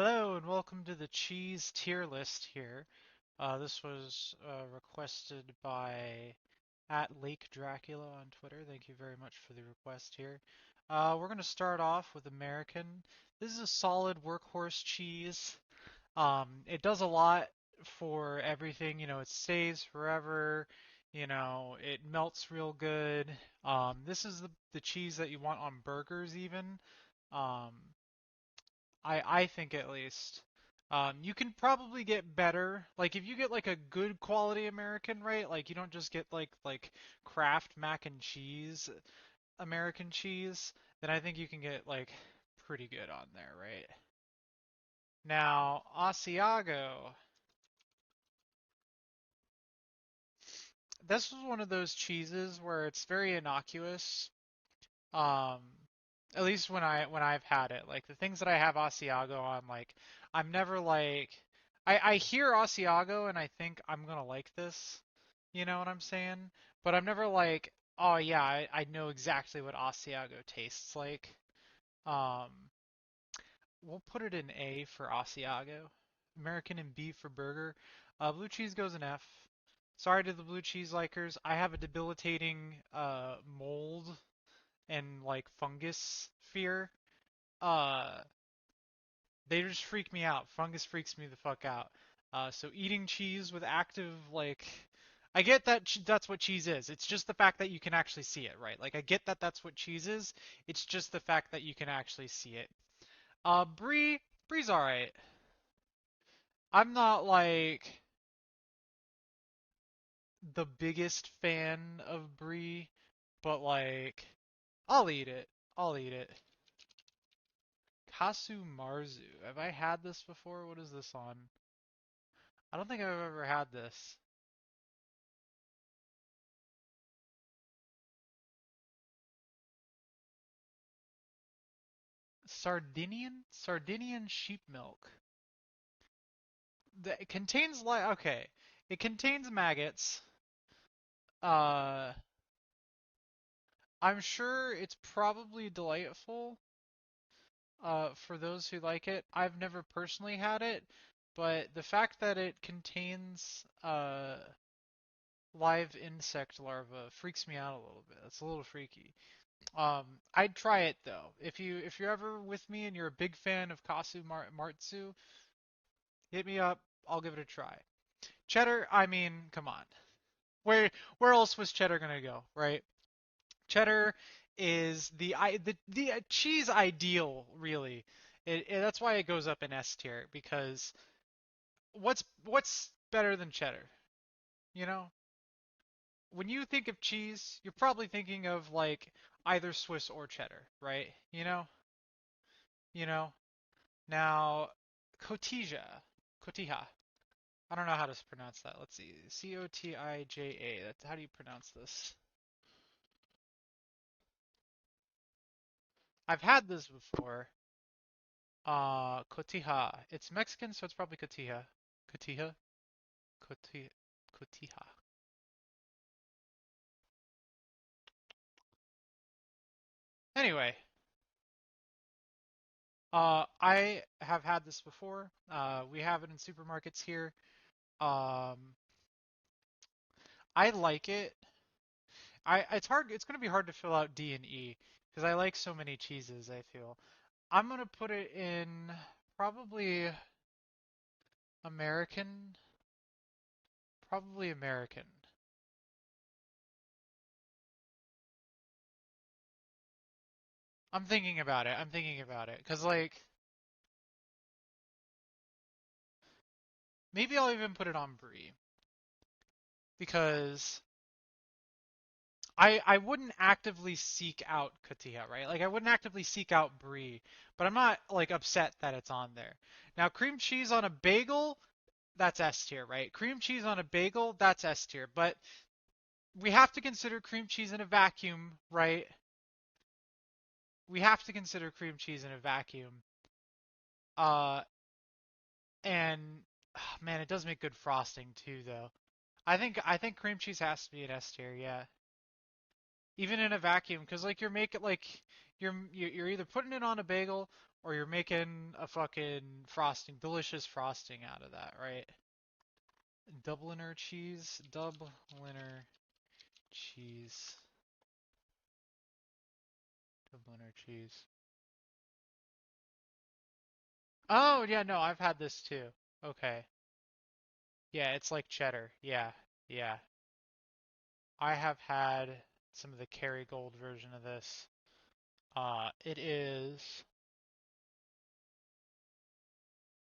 Hello and welcome to the cheese tier list here. This was requested by at Lake Dracula on Twitter. Thank you very much for the request here. We're going to start off with American. This is a solid workhorse cheese. It does a lot for everything. It stays forever. It melts real good. This is the cheese that you want on burgers even. Um, I think at least. You can probably get better. Like if you get like a good quality American, right? Like you don't just get like Kraft mac and cheese American cheese, then I think you can get like pretty good on there, right? Now, Asiago. This was one of those cheeses where it's very innocuous. Um, at least when I've had it, like the things that I have Asiago on, like I'm never like I hear Asiago and I think I'm gonna like this. You know what I'm saying? But I'm never like, oh yeah, I know exactly what Asiago tastes like. Um, we'll put it in A for Asiago. American and B for burger. Blue cheese goes in F. Sorry to the blue cheese likers. I have a debilitating mold and like fungus fear. Uh, they just freak me out. Fungus freaks me the fuck out. So eating cheese with active like, I get that that's what cheese is. It's just the fact that you can actually see it, right? Like I get that that's what cheese is. It's just the fact that you can actually see it. Brie's all right. I'm not like the biggest fan of brie, but like I'll eat it. I'll eat it. Kasu Marzu. Have I had this before? What is this on? I don't think I've ever had this. Sardinian sheep milk. It contains like okay, it contains maggots. Uh, I'm sure it's probably delightful. For those who like it, I've never personally had it, but the fact that it contains live insect larvae freaks me out a little bit. It's a little freaky. I'd try it though. If you're ever with me and you're a big fan of Martsu, hit me up. I'll give it a try. Cheddar, I mean, come on. Where where else was cheddar gonna go, right? Cheddar is the cheese ideal, really. That's why it goes up in S tier because what's better than cheddar? You know, when you think of cheese, you're probably thinking of like either Swiss or cheddar, right? You know. Now, cotija, cotija. I don't know how to pronounce that. Let's see. Cotija. That's how do you pronounce this? I've had this before. Cotija. It's Mexican, so it's probably cotija. Cotija. Cotija. Cotija. Anyway, I have had this before. We have it in supermarkets here. Um, I like it. It's hard. It's gonna be hard to fill out D and E because I like so many cheeses. I feel I'm gonna put it in probably American. Probably American. I'm thinking about it. I'm thinking about it because like maybe I'll even put it on Brie because I wouldn't actively seek out Katia, right? Like I wouldn't actively seek out Brie, but I'm not like upset that it's on there. Now cream cheese on a bagel, that's S tier, right? Cream cheese on a bagel, that's S tier. But we have to consider cream cheese in a vacuum, right? We have to consider cream cheese in a vacuum. Uh, and man, it does make good frosting too, though. I think cream cheese has to be an S tier, yeah. Even in a vacuum, because like you're making like you're either putting it on a bagel Or you're making a fucking frosting, delicious frosting out of that, right? Dubliner cheese, Dubliner cheese, Dubliner cheese. Oh, yeah, no, I've had this too. Okay. Yeah, it's like cheddar. Yeah, yeah. I have had some of the Kerrygold version of this. It is.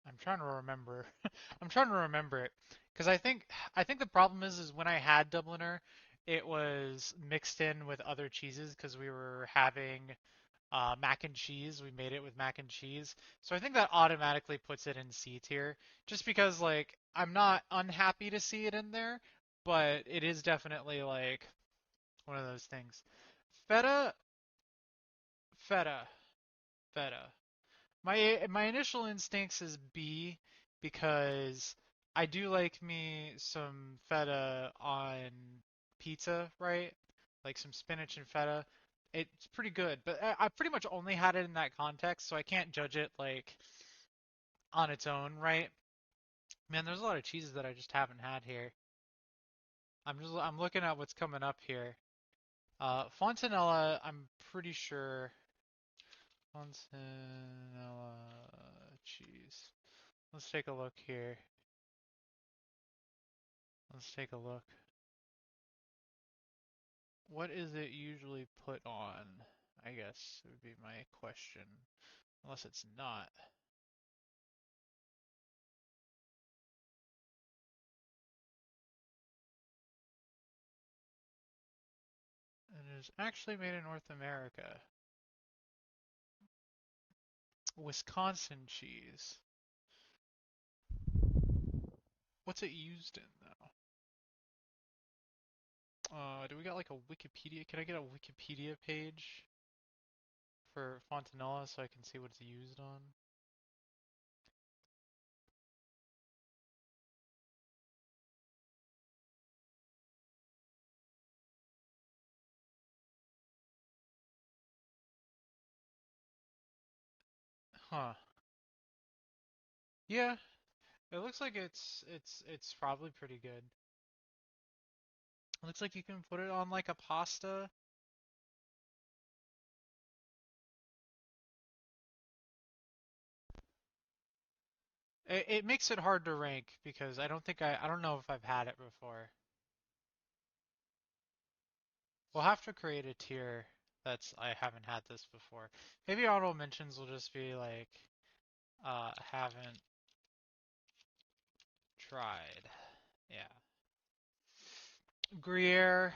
I'm trying to remember. I'm trying to remember it because I think the problem is when I had Dubliner, it was mixed in with other cheeses because we were having mac and cheese. We made it with mac and cheese, so I think that automatically puts it in C tier. Just because like I'm not unhappy to see it in there, but it is definitely like one of those things. Feta, feta, feta. My initial instincts is B because I do like me some feta on pizza, right? Like some spinach and feta. It's pretty good, but I pretty much only had it in that context, so I can't judge it like on its own, right? Man, there's a lot of cheeses that I just haven't had here. I'm looking at what's coming up here. Fontanella, I'm pretty sure Fontanella cheese. Let's take a look here. Let's take a look. What is it usually put on? I guess would be my question. Unless it's not. It is actually made in North America. Wisconsin cheese. What's it used in though? Do we got like a Wikipedia? Can I get a Wikipedia page for Fontanella so I can see what it's used on? Huh. Yeah, it looks like it's probably pretty good. It looks like you can put it on like a pasta. It makes it hard to rank because I don't know if I've had it before. We'll have to create a tier that's I haven't had this before. Maybe auto mentions will just be like haven't tried. Yeah. Gruyere.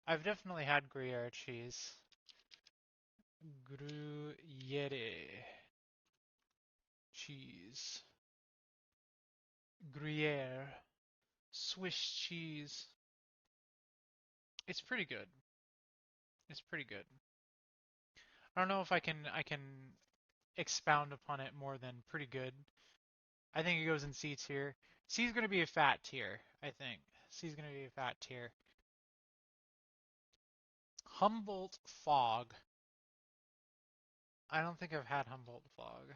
I've definitely had Gruyere cheese. Gruyere cheese. Gruyere. Swiss cheese. It's pretty good. It's pretty good. I don't know if I can expound upon it more than pretty good. I think it goes in C tier. C is going to be a fat tier, I think. C is going to be a fat tier. Humboldt Fog. I don't think I've had Humboldt Fog.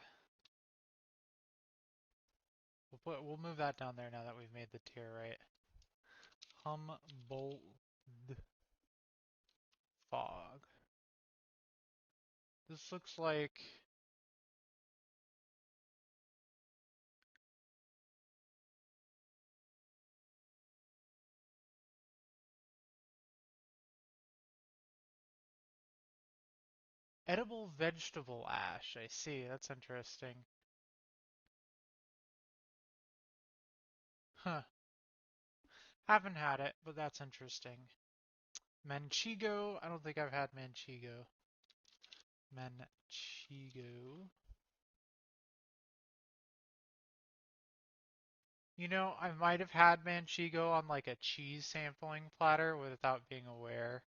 We'll move that down there now that we've made the tier, right? Humboldt Fog. This looks like edible vegetable ash. I see. That's interesting. Huh. Haven't had it, but that's interesting. Manchego. I don't think I've had Manchego. Manchego. You know, I might have had Manchego on like a cheese sampling platter without being aware,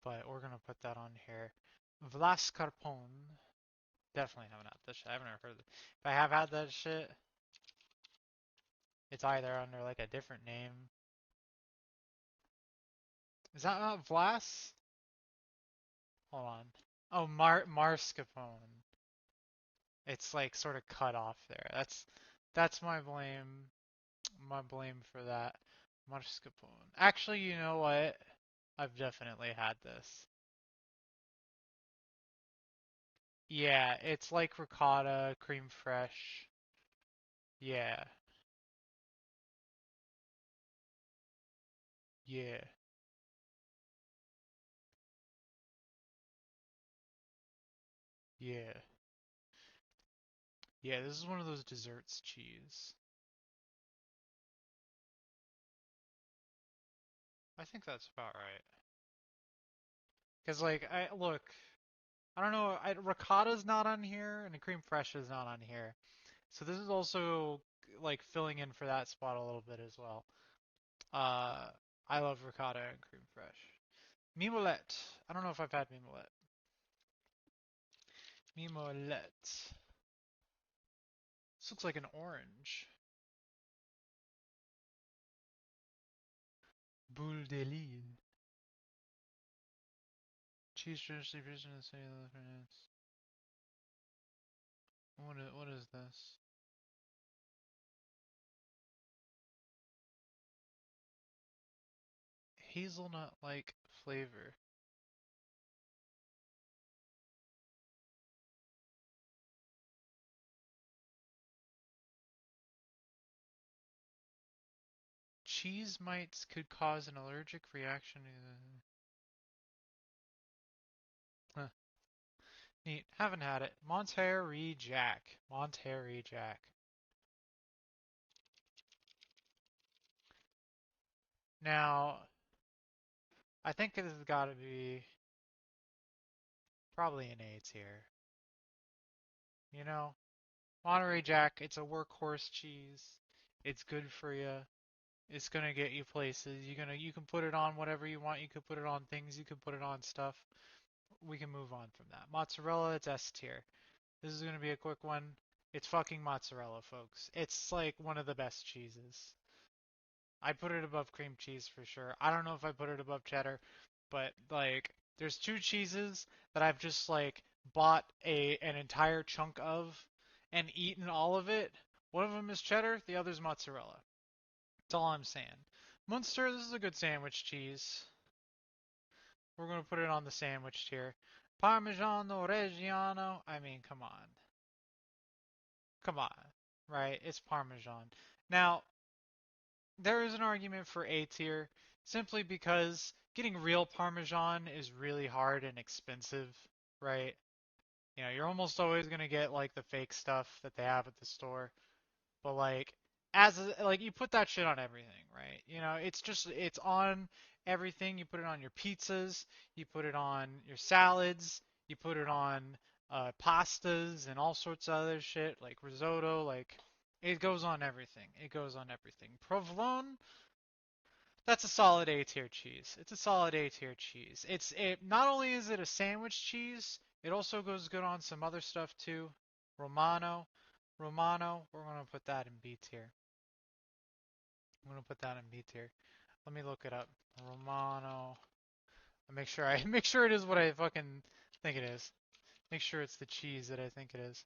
but we're gonna put that on here. Vlascarpone. Definitely haven't had this shit. I haven't ever heard of it. If I have had that shit, it's either under like a different name. Is that not Vlas? Hold on. Oh, mascarpone. It's like sort of cut off there. That's my blame. My blame for that. Mascarpone. Actually, you know what? I've definitely had this. Yeah, it's like ricotta, cream fresh. Yeah, yeah, yeah. Yeah, this is one of those desserts cheese. I think that's about right. Cause like I look, I don't know, ricotta's not on here and the cream fresh is not on here. So this is also like filling in for that spot a little bit as well. Uh, I love ricotta and cream fresh. Mimolette. I don't know if I've had mimolette. Mimolette. This looks like an orange. Boule de Lille. Cheese traditionally produced in the city of France. What is this? Hazelnut like flavor. Cheese mites could cause an allergic reaction to the... Huh. Neat. Haven't had it. Monterey Jack. Monterey Jack. Now, I think this has got to be probably an A tier. You know, Monterey Jack, it's a workhorse cheese. It's good for you. It's gonna get you places. You can put it on whatever you want. You can put it on things. You can put it on stuff. We can move on from that. Mozzarella, it's S tier. This is gonna be a quick one. It's fucking mozzarella, folks. It's like one of the best cheeses. I put it above cream cheese for sure. I don't know if I put it above cheddar, but like there's two cheeses that I've just like bought an entire chunk of and eaten all of it. One of them is cheddar, the other's mozzarella. That's all I'm saying. Munster, this is a good sandwich cheese. We're gonna put it on the sandwich tier. Parmigiano Reggiano. I mean, come on. Come on. Right? It's Parmesan. Now, there is an argument for A tier simply because getting real Parmesan is really hard and expensive, right? You know, you're almost always gonna get like the fake stuff that they have at the store, but like like you put that shit on everything, right? You know, it's on everything. You put it on your pizzas, you put it on your salads, you put it on pastas and all sorts of other shit like risotto, like it goes on everything. It goes on everything. Provolone, that's a solid A tier cheese. It's a solid A tier cheese. It not only is it a sandwich cheese, it also goes good on some other stuff too. Romano, Romano, we're gonna put that in B tier. I'm gonna put that in B tier. Let me look it up. Romano. Make sure I make sure it is what I fucking think it is. Make sure it's the cheese that I think it is.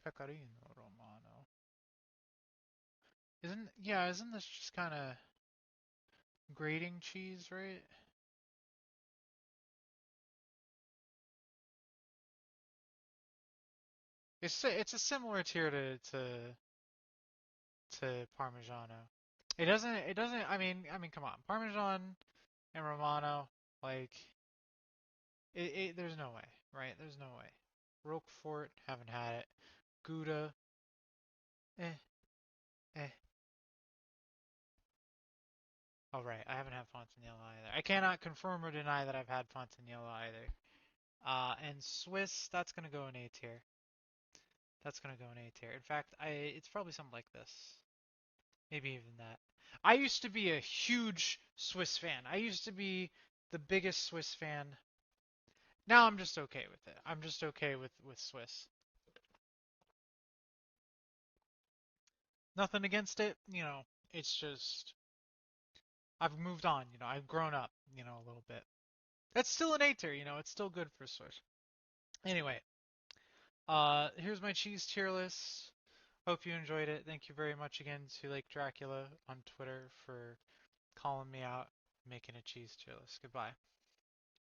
Pecorino Romano. Isn't this just kind of grating cheese, right? It's a similar tier to Parmigiano. It doesn't I mean come on. Parmesan and Romano like there's no way, right? There's no way. Roquefort, haven't had it. Gouda, eh, eh. Oh right, I haven't had Fontanilla either. I cannot confirm or deny that I've had Fontanilla either. And Swiss, that's gonna go in A tier. That's gonna go in A tier. In fact, it's probably something like this. Maybe even that. I used to be a huge Swiss fan. I used to be the biggest Swiss fan. Now I'm just okay with it. I'm just okay with Swiss. Nothing against it, you know. It's just I've moved on, I've grown up, a little bit. That's still an A tier, it's still good for Switch. Anyway, here's my cheese tier list. Hope you enjoyed it. Thank you very much again to Lake Dracula on Twitter for calling me out, making a cheese tier list. Goodbye.